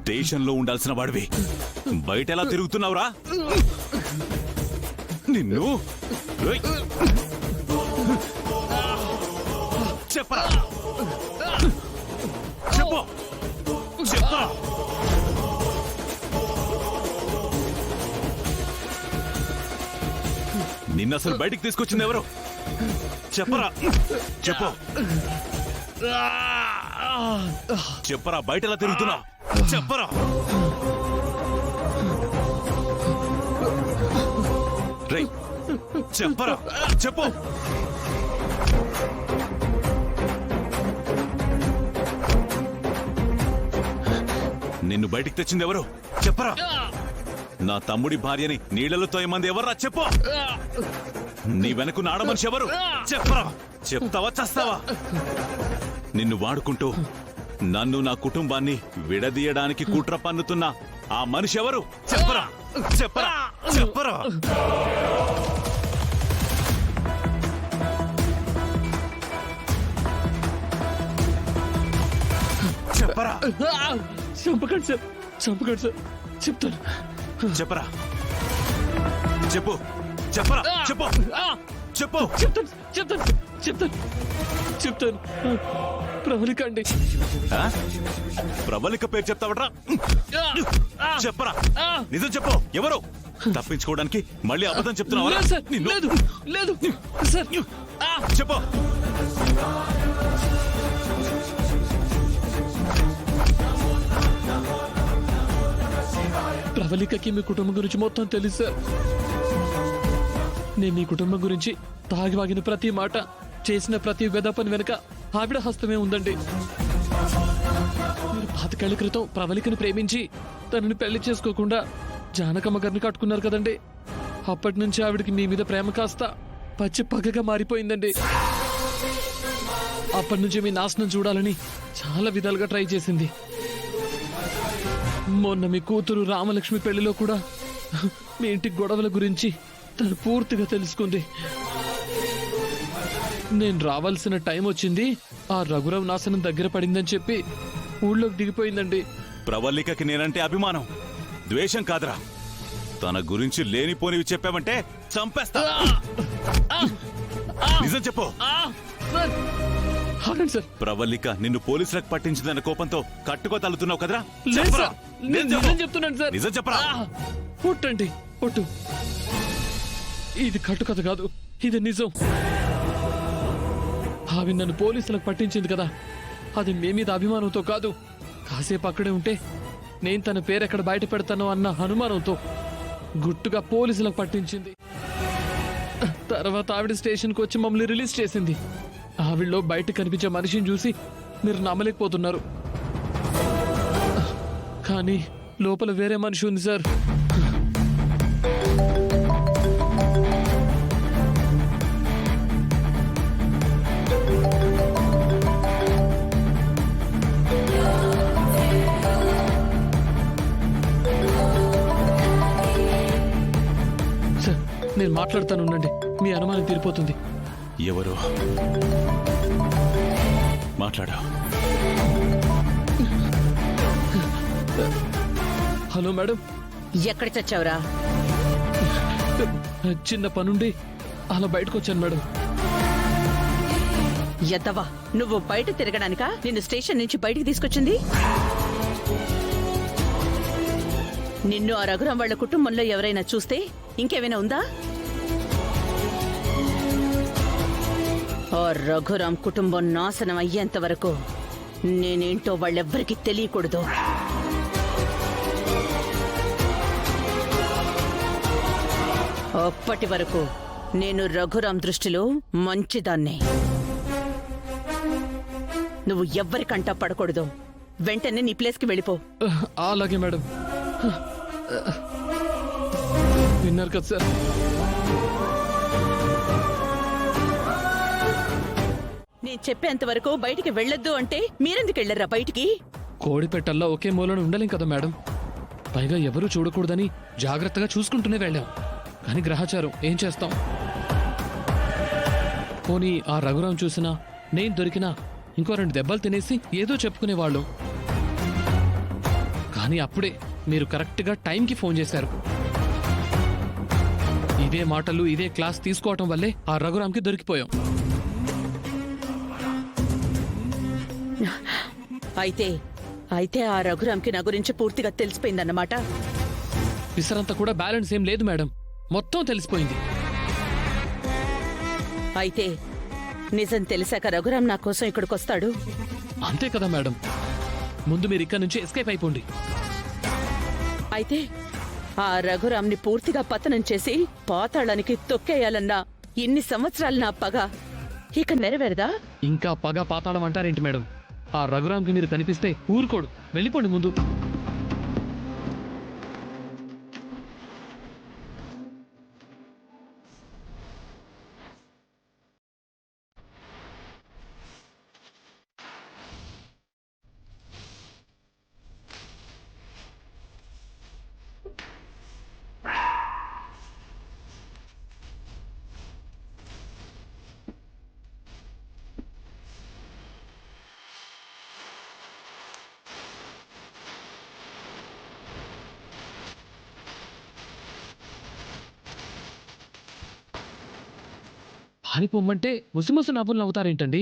స్టేషన్లో ఉండాల్సిన వాడివి బయట ఎలా తిరుగుతున్నావురా? నిన్ను ఏయ్! చెప్పరా చెప్పు చెప్పరా నిన్న అసలు బయటికి తీసుకొచ్చింది ఎవరు? చెప్పరా చెప్పు చెప్పరా బయట ఎలా తిరుగుతున్నా చెప్పరా రేయ్ చెప్పరా చెప్పు నిన్ను బయటికి తెచ్చింది ఎవరు? చెప్పరా నా తమ్ముడి భార్యని నీళ్లలో తోయమంది ఎవర్రా? చెప్పు నీ వెనక నాడ మనిషి ఎవరు? చెప్పరా చెప్తావా చస్తావా? నిన్ను వాడుకుంటూ నన్ను నా కుటుంబాన్ని విడదీయడానికి కుట్ర పన్నుతున్న ఆ మనిషి ఎవరు? చెప్పరా చెప్పరా చెప్పరా చెప్పరా చంపకండి సార్, చంపకండి సార్, చెప్తాను. చెప్పరా చెప్పు చెప్పరా చెప్పు చెప్పు చెప్తాను చెప్తాను చెప్తాను చెప్తాను. ప్రవళిక అండి. ఆ? ప్రబలిక పేరు చెప్తావట్రా? చెప్పరా నిజం చెప్పు ఎవరు? తప్పించుకోవడానికి మళ్ళీ అబద్ధం చెప్తున్నావా? లేదు సార్, లేదు లేదు సార్. చెప్పు ప్రవళికకి మీ కుటుంబం గురించి మొత్తం తెలుసు సార్. నేను మీ కుటుంబం గురించి తాగివాగిన ప్రతి మాట, చేసిన ప్రతి వెదపని వెనుక ఆవిడ హస్తమే ఉందండి. మీరు 5 ఏళ్ల క్రితం ప్రవళికని ప్రేమించి తనని పెళ్లి చేసుకోకుండా జానకమ్మ గారిని కట్టుకున్నారు కదండి. అప్పటి నుంచి ఆవిడకి మీ మీద ప్రేమ కాస్త పచ్చి పగగా మారిపోయిందండి. అప్పటి నుంచి మీ నాశనం చూడాలని చాలా విధాలుగా ట్రై చేసింది. మొన్న మీ కూతురు రామలక్ష్మి పెళ్లిలో కూడా మీ ఇంటి గొడవల గురించి తను పూర్తిగా తెలుసుకుంది. నేను రావాల్సిన టైం వచ్చింది, ఆ రఘురావు నాశనం దగ్గర పడిందని చెప్పి ఊళ్ళోకి దిగిపోయిందండి. ప్రవళికకి నేనంటే అభిమానం, ద్వేషం కాదురా. తన గురించి లేనిపోనివి చెప్పావంటే చంపేస్తా. నిజం చెప్పు. అవునండి సార్. ప్రవళిక నిన్ను పోలీసులకు పట్టించిందన్న కోపంతో కట్టుకో తల్లుతున్నావు కదరా? లేదు చెప్పరా సార్, నేను నిజం చెప్తున్నాను సార్. నిజం చెప్పరా? పుట్టండి పుట్టు. ఇది కట్టుకథ కాదు, ఇది నిజం. ఆవి నన్ను పోలీసులకు పట్టించింది కదా, అది మీ మీద అభిమానంతో కాదు. కాసేపు అక్కడే ఉంటే నేను తన పేరెక్కడ బయట పెడతానో అన్న అనుమానంతో గుట్టుగా పోలీసులకు పట్టించింది. తర్వాత ఆవిడ స్టేషన్కి వచ్చి మమ్మల్ని రిలీజ్ చేసింది. ఆవిడలో బయట కనిపించే మనిషిని చూసి మీరు నమ్మలేకపోతున్నారు, కానీ లోపల వేరే మనిషి ఉంది సార్. సార్ నేను మాట్లాడతాను, ఉండండి, మీ అనుమానం తీరిపోతుంది. ఎవరు? మాట్లాడా. Hello madam. ఎక్కడ చచ్చావురా? చిన్న పనుండి అలా బయటకు వచ్చాను మేడం. ఎద్దవా, నువ్వు బయట తిరగడానికా నిన్ను స్టేషన్ నుంచి బయటికి తీసుకొచ్చింది? నిన్ను ఆ రఘురాం వాళ్ళ కుటుంబంలో ఎవరైనా చూస్తే ఇంకేమైనా ఉందా? ఆ రఘురాం కుటుంబం నాశనం అయ్యేంత వరకు నేనేంటో వాళ్ళెవ్వరికీ తెలియకూడదు. అప్పటి వరకు నేను రఘురాం దృష్టిలో మంచిదాన్నే. నువ్వు ఎవ్వరికంటా పడకూడదు. వెంటనే నీ ప్లేస్కి వెళ్ళిపో. అలాగే మేడం. విన్నారు కదా సార్. నేను చెప్పేంత వరకు బయటికి వెళ్ళొద్దు అంటే మీరెందుకు వెళ్ళరా బయటికి? కోడి పెట్టల్లో ఒకే మూలను ఉండలేం కదా మేడం. పైగా ఎవరూ చూడకూడదని జాగ్రత్తగా చూసుకుంటూనే వెళ్ళాం. కానీ గ్రహచారం, ఏం చేస్తాం? పోనీ ఆ రఘురాం చూసినా, నేను దొరికినా ఇంకో 2 దెబ్బలు తినేసి ఏదో చెప్పుకునేవాళ్ళు. కానీ అప్పుడే మీరు కరెక్ట్గా టైంకి ఫోన్ చేశారు. ఇదే మాటలు ఇదే క్లాస్ తీసుకోవటం వల్లే ఆ రఘురామ్కి దొరికిపోయాం. అయితే ఆ రఘురామ్కి నా గురించి పూర్తిగా తెలిసిపోయిందన్నమాట. పిసరంతా కూడా బ్యాలెన్స్ ఏం లేదు మేడం, మొత్తం తెలిసిపోయింది. అయితే నిజం తెలిసాక రఘురామ్ నా కోసం ఇక్కడికి వస్తాడు. అంతే కదా మేడం, ముందు మీరు ఇక్కడి నుంచి ఎస్కేప్ అయిపోండి. అయితే ఆ రఘురామ్ని పూర్తిగా పతనం చేసి పాతాళానికి తొక్కేయాలన్నా ఇన్ని సంవత్సరాలు నా పగ ఇక నెరవేరదా? ఇంకా పగ పాతాళం అంటారేంటి మేడం? ఆ రఘురామ్కి మీరు కనిపిస్తే ఊరుకోడు, వెళ్ళిపోండి ముందు. పారిపోమ్మంటే ముసిముసి నవ్వులు నవ్వుతారేంటండి?